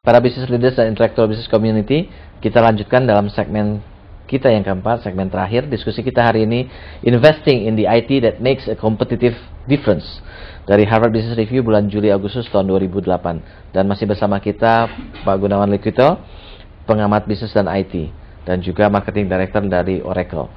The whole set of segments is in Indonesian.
Para business leaders dan intellectual business community, kita lanjutkan dalam segmen kita yang keempat, segmen terakhir. Diskusi kita hari ini, Investing in the IT that makes a competitive difference, dari Harvard Business Review bulan Juli Agustus tahun 2008. Dan masih bersama kita Pak Gunawan Liquito, pengamat bisnis dan IT, dan juga marketing director dari Oracle.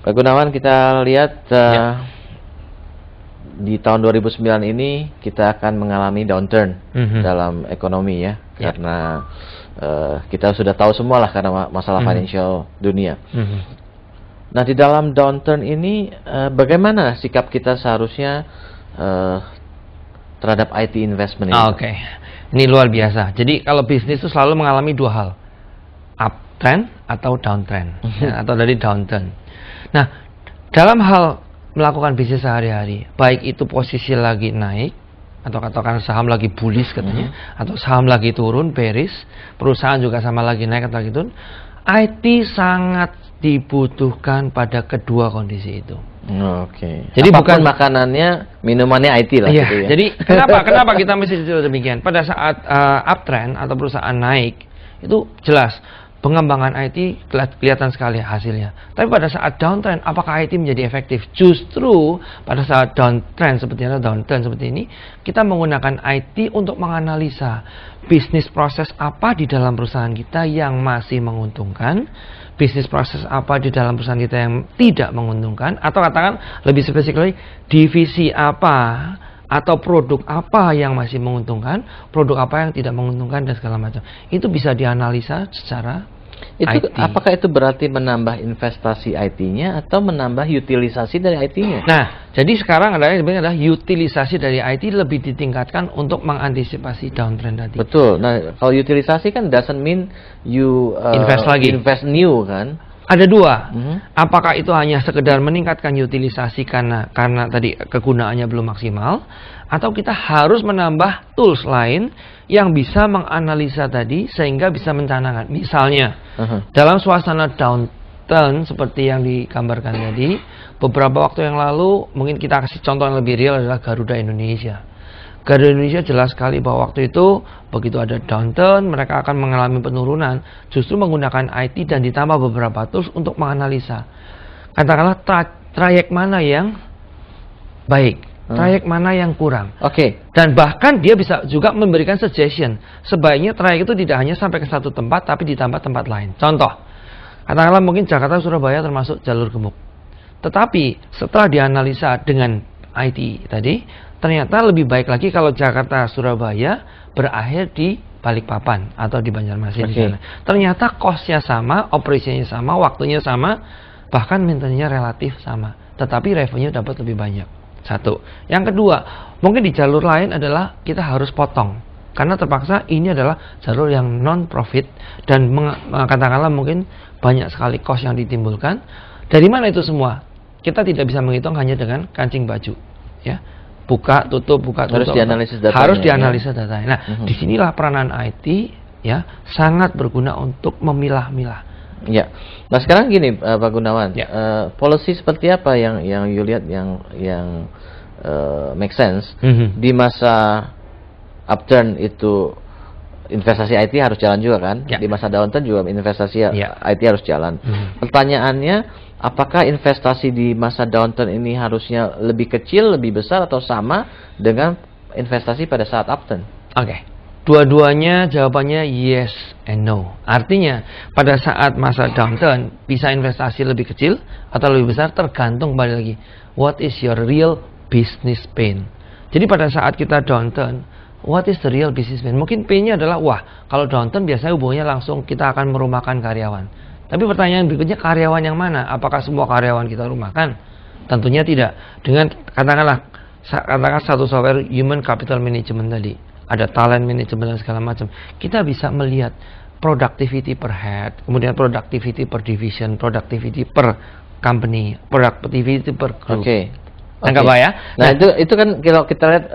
Pak Gunawan, kita lihat di tahun 2009 ini kita akan mengalami downturn dalam ekonomi ya, karena kita sudah tahu semua lah karena masalah financial dunia. Nah, di dalam downturn ini bagaimana sikap kita seharusnya terhadap IT investment ini? Oke, ini luar biasa. Jadi kalau bisnis itu selalu mengalami dua hal, uptrend atau downtrend, atau dari downturn. Nah, dalam hal melakukan bisnis sehari-hari, baik itu posisi lagi naik, atau katakan saham lagi bullish katanya, atau saham lagi turun, bearish, perusahaan juga sama lagi naik atau lagi turun, IT sangat dibutuhkan pada kedua kondisi itu. Oke. Jadi apapun bukan makanannya, minumannya IT lah. Iya, gitu ya. jadi kenapa kita mesti demikian? Pada saat uptrend atau perusahaan naik, itu jelas pengembangan IT kelihatan sekali hasilnya. Tapi pada saat downtrend, apakah IT menjadi efektif? Justru pada saat downtrend seperti ini, kita menggunakan IT untuk menganalisa bisnis proses apa di dalam perusahaan kita yang masih menguntungkan, bisnis proses apa di dalam perusahaan kita yang tidak menguntungkan, atau katakan lebih spesifik lagi, divisi apa atau produk apa yang masih menguntungkan, produk apa yang tidak menguntungkan, dan segala macam. Itu bisa dianalisa secara IT. Apakah itu berarti menambah investasi IT-nya atau menambah utilisasi dari IT-nya? Nah, jadi sekarang adalah utilisasi dari IT lebih ditingkatkan untuk mengantisipasi downtrend tadi. Betul. Nah, kalau utilisasi kan doesn't mean you invest new kan? Ada dua. Apakah itu hanya sekedar meningkatkan utilisasi karena tadi kegunaannya belum maksimal, atau kita harus menambah tools lain yang bisa menganalisa tadi sehingga bisa mencanangkan. Misalnya, dalam suasana downturn seperti yang digambarkan tadi, beberapa waktu yang lalu, mungkin kita kasih contoh yang lebih real adalah Garuda Indonesia. Garuda Indonesia jelas sekali bahwa waktu itu begitu ada downturn, mereka akan mengalami penurunan, justru menggunakan IT dan ditambah beberapa tools untuk menganalisa. Katakanlah trayek mana yang baik, trayek mana yang kurang. Dan bahkan dia bisa juga memberikan suggestion, sebaiknya trayek itu tidak hanya sampai ke satu tempat, tapi ditambah tempat lain. Contoh, katakanlah mungkin Jakarta Surabaya termasuk jalur gemuk. Tetapi setelah dianalisa dengan IT tadi, ternyata lebih baik lagi kalau Jakarta Surabaya berakhir di Balikpapan atau di Banjarmasin. Ternyata cost-nya sama, operasinya sama, waktunya sama, bahkan maintenance-nya relatif sama, tetapi revenue dapat lebih banyak. Satu. Yang kedua, mungkin di jalur lain adalah kita harus potong, karena terpaksa ini adalah jalur yang non-profit dan katakanlah mungkin banyak sekali cost yang ditimbulkan. Dari mana itu semua? Kita tidak bisa menghitung hanya dengan kancing baju, ya. Buka tutup. Harus dianalisis datanya. Harus dianalisis datanya. Nah, disinilah peranan IT ya sangat berguna untuk memilah-milah. Ya. Nah, sekarang gini Pak Gunawan, policy seperti apa yang you lihat yang make sense di masa upturn itu? Investasi IT harus jalan juga kan? Di masa downturn juga investasi IT harus jalan. Pertanyaannya, apakah investasi di masa downturn ini harusnya lebih kecil, lebih besar, atau sama dengan investasi pada saat upturn? Dua-duanya jawabannya yes and no. Artinya pada saat masa downturn bisa investasi lebih kecil atau lebih besar, tergantung pada lagi what is your real business pain. Jadi pada saat kita downturn, what is the real business pain? Mungkin pain-nya adalah, kalau downturn biasanya hubungannya langsung kita akan merumahkan karyawan. Tapi pertanyaan berikutnya, karyawan yang mana? Apakah semua karyawan kita rumahkan? Tentunya tidak. Dengan katakan satu software human capital management tadi, ada talent management dan segala macam, kita bisa melihat productivity per head, kemudian productivity per division, productivity per company, productivity per group. Enggak Pak ya? Nah, itu kan kalau kita lihat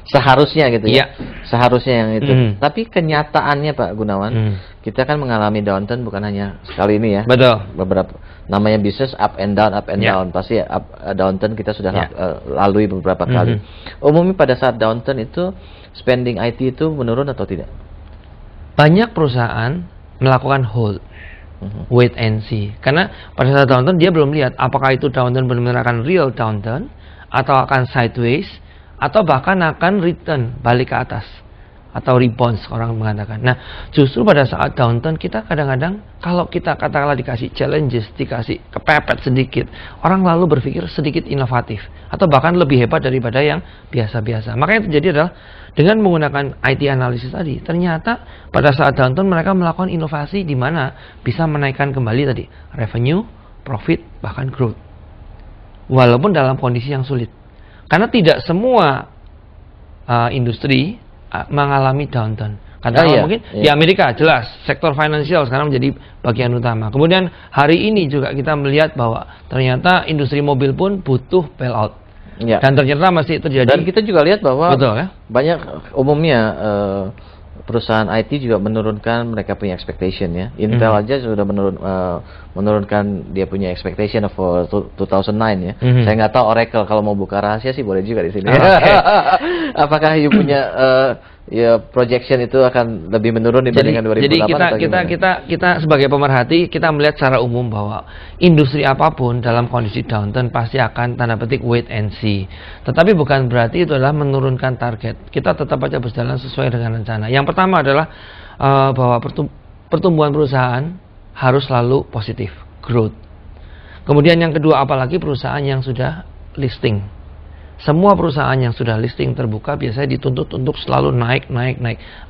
seharusnya gitu ya. Seharusnya yang itu. Tapi kenyataannya Pak Gunawan, kita kan mengalami downturn bukan hanya sekali ini ya. Betul. Beberapa namanya bisnis up and down down. Pasti downturn kita sudah lalui beberapa kali. Umumnya pada saat downturn itu spending IT itu menurun atau tidak? Banyak perusahaan melakukan hold, wait and see. Karena pada saat downturn dia belum lihat apakah itu downturn benar-benar akan real downturn atau akan sideways atau bahkan akan return balik ke atas atau rebound orang mengatakan. Nah, justru pada saat downturn kita kadang-kadang kalau kita katakanlah dikasih challenges, dikasih kepepet sedikit, orang lalu berpikir sedikit inovatif atau bahkan lebih hebat daripada yang biasa-biasa. Makanya yang terjadi adalah dengan menggunakan IT analisis tadi, ternyata pada saat downturn mereka melakukan inovasi di mana bisa menaikkan kembali tadi revenue, profit, bahkan growth. Walaupun dalam kondisi yang sulit. Karena tidak semua industri mengalami downturn. Katakanlah mungkin di Amerika jelas sektor finansial sekarang menjadi bagian utama. Kemudian hari ini juga kita melihat bahwa ternyata industri mobil pun butuh bailout. Dan ternyata masih terjadi. Dan kita juga lihat bahwa banyak umumnya perusahaan IT juga menurunkan mereka punya expectation ya. Intel aja sudah menurunkan dia punya expectation for 2009 ya. Saya nggak tahu Oracle kalau mau buka rahasia sih boleh juga di sini. Apakah you punya projection itu akan lebih menurun dibandingkan 2008? Jadi kita sebagai pemerhati kita melihat secara umum bahwa industri apapun dalam kondisi downturn pasti akan tanda petik wait and see. Tetapi bukan berarti itu adalah menurunkan target. Kita tetap aja berjalan sesuai dengan rencana. Yang pertama adalah bahwa pertumbuhan perusahaan harus selalu positif, growth. Kemudian yang kedua, apalagi perusahaan yang sudah listing. Semua perusahaan yang sudah listing terbuka biasanya dituntut untuk selalu naik.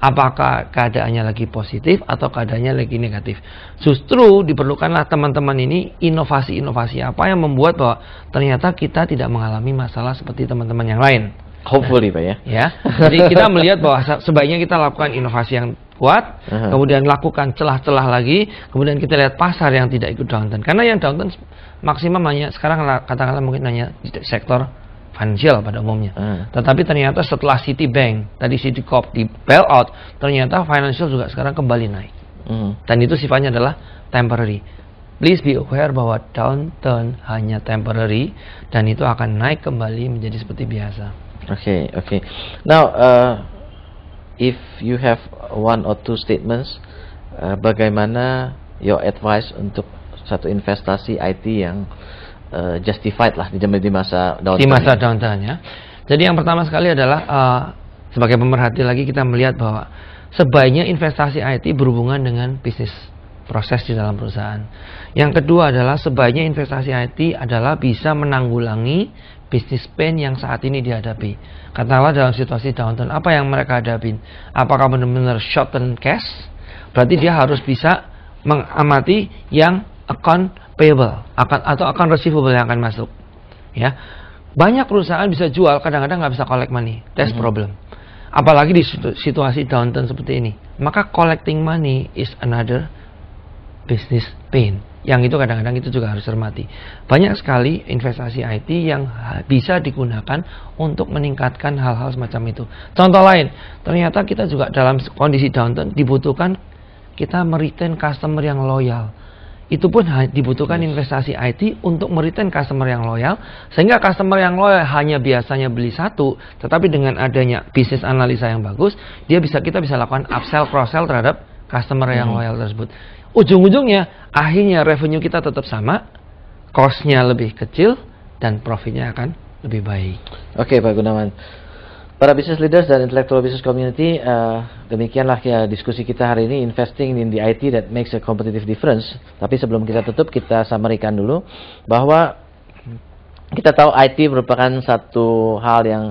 Apakah keadaannya lagi positif atau keadaannya lagi negatif. Justru diperlukanlah teman-teman ini inovasi-inovasi apa yang membuat bahwa ternyata kita tidak mengalami masalah seperti teman-teman yang lain. Hopefully Pak ya. Jadi kita melihat bahwa sebaiknya kita lakukan inovasi yang kuat, kemudian lakukan celah-celah lagi, kemudian kita lihat pasar yang tidak ikut downturn. Karena yang downturn maksimum hanya sekarang katakanlah mungkin hanya di sektor finansial pada umumnya. Tetapi ternyata setelah Citibank, tadi Citicorp di bailout, ternyata financial juga sekarang kembali naik. Dan itu sifatnya adalah temporary. Please be aware bahwa downturn hanya temporary dan itu akan naik kembali menjadi seperti biasa. Okay. Now, if you have one or two statements, bagaimana your advice untuk satu investasi IT yang justified lah di masa downturn. Di masa downturn ya. Jadi yang pertama sekali adalah sebagai pemerhati lagi kita melihat bahwa sebaiknya investasi IT berhubungan dengan bisnis proses di dalam perusahaan. Yang kedua adalah sebaiknya investasi IT adalah bisa menanggulangi bisnis pain yang saat ini dihadapi. Katakanlah dalam situasi downturn, apa yang mereka hadapi? Apakah benar-benar short term cash? Berarti dia harus bisa mengamati yang account payable atau account receivable yang akan masuk. Ya, banyak perusahaan bisa jual, kadang-kadang nggak bisa collect money. That's problem. Apalagi di situasi downturn seperti ini. Maka collecting money is another business pain. Yang itu kadang-kadang itu juga harus cermati. Banyak sekali investasi IT yang bisa digunakan untuk meningkatkan hal-hal semacam itu. Contoh lain, ternyata kita juga dalam kondisi downturn dibutuhkan kita meretain customer yang loyal. Itu pun dibutuhkan investasi IT untuk meretain customer yang loyal, sehingga customer yang loyal hanya biasanya beli satu, tetapi dengan adanya bisnis analisa yang bagus, kita bisa lakukan upsell cross-sell terhadap customer yang loyal tersebut. Ujung-ujungnya akhirnya revenue kita tetap sama, cost-nya lebih kecil dan profitnya akan lebih baik. Oke, Pak Gunawan. Para business leaders dan intellectual business community, demikianlah ya diskusi kita hari ini, investing in the IT that makes a competitive difference. Tapi sebelum kita tutup, kita summary-kan dulu bahwa kita tahu IT merupakan satu hal yang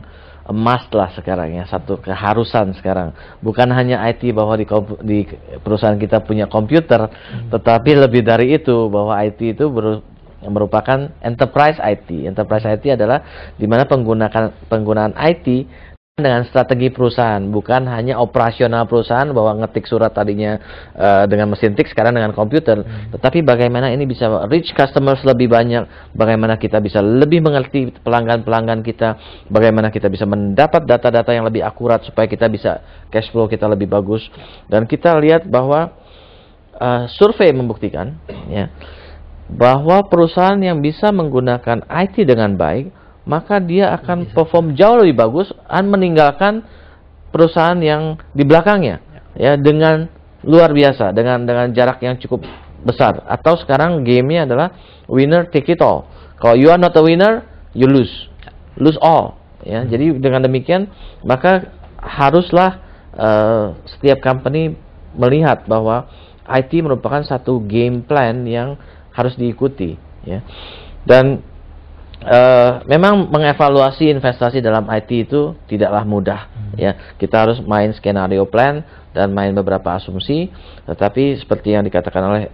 must lah sekarang ya, satu keharusan sekarang. Bukan hanya IT bahwa di perusahaan kita punya komputer, tetapi lebih dari itu bahwa IT itu merupakan enterprise IT. Enterprise IT adalah di mana penggunaan IT dengan strategi perusahaan, bukan hanya operasional perusahaan bahwa ngetik surat tadinya dengan mesin tik, sekarang dengan komputer, tetapi bagaimana ini bisa reach customers lebih banyak, bagaimana kita bisa lebih mengerti pelanggan-pelanggan kita, bagaimana kita bisa mendapat data-data yang lebih akurat supaya kita bisa cash flow kita lebih bagus. Dan kita lihat bahwa survei membuktikan ya bahwa perusahaan yang bisa menggunakan IT dengan baik, maka dia akan perform jauh lebih bagus dan meninggalkan perusahaan yang di belakangnya ya dengan luar biasa, dengan jarak yang cukup besar. Atau sekarang gamenya adalah winner take it all. Kalau you are not a winner, you lose all ya. Jadi dengan demikian maka haruslah setiap company melihat bahwa IT merupakan satu game plan yang harus diikuti ya. Dan memang mengevaluasi investasi dalam IT itu tidaklah mudah ya. Kita harus main skenario plan dan main beberapa asumsi, tetapi seperti yang dikatakan oleh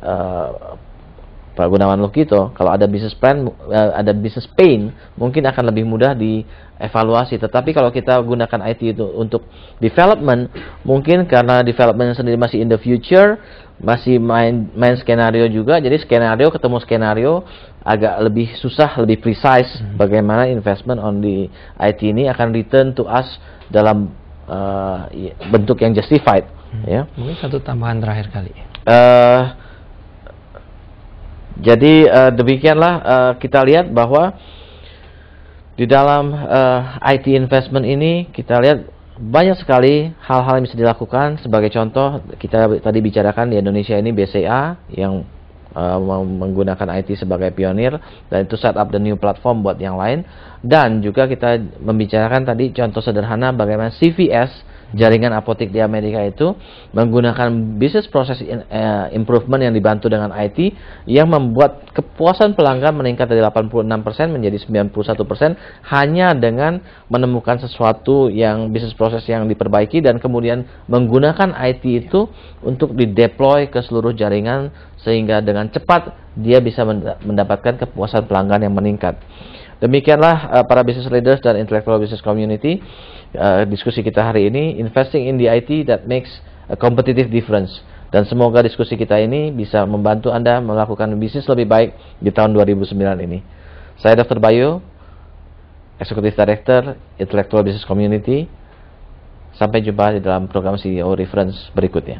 Pak Gunawan Lukito, kalau ada business plan, ada business pain, mungkin akan lebih mudah dievaluasi. Tetapi kalau kita gunakan IT itu untuk development, mungkin karena development sendiri masih in the future, masih main skenario juga, jadi skenario ketemu skenario agak lebih susah, lebih precise bagaimana investment on the IT ini akan return to us dalam bentuk yang justified. Ya. Mungkin satu tambahan terakhir kali. Jadi demikianlah kita lihat bahwa di dalam IT investment ini kita lihat banyak sekali hal-hal yang bisa dilakukan. Sebagai contoh, kita tadi bicarakan di Indonesia ini BCA yang menggunakan IT sebagai pionir, dan itu set up the new platform buat yang lain. Dan juga kita membicarakan tadi contoh sederhana bagaimana CVS, jaringan apotek di Amerika itu menggunakan business process improvement yang dibantu dengan IT yang membuat kepuasan pelanggan meningkat dari 86% menjadi 91% hanya dengan menemukan sesuatu yang business process yang diperbaiki dan kemudian menggunakan IT itu untuk dideploy ke seluruh jaringan sehingga dengan cepat dia bisa mendapatkan kepuasan pelanggan yang meningkat. Demikianlah para business leaders dan intellectual business community, diskusi kita hari ini, investing in the IT that makes a competitive difference. Dan semoga diskusi kita ini bisa membantu Anda melakukan bisnis lebih baik di tahun 2009 ini. Saya Dr. Bayu, Executive Director Intellectual Business Community. Sampai jumpa di dalam program CEO Reference berikutnya.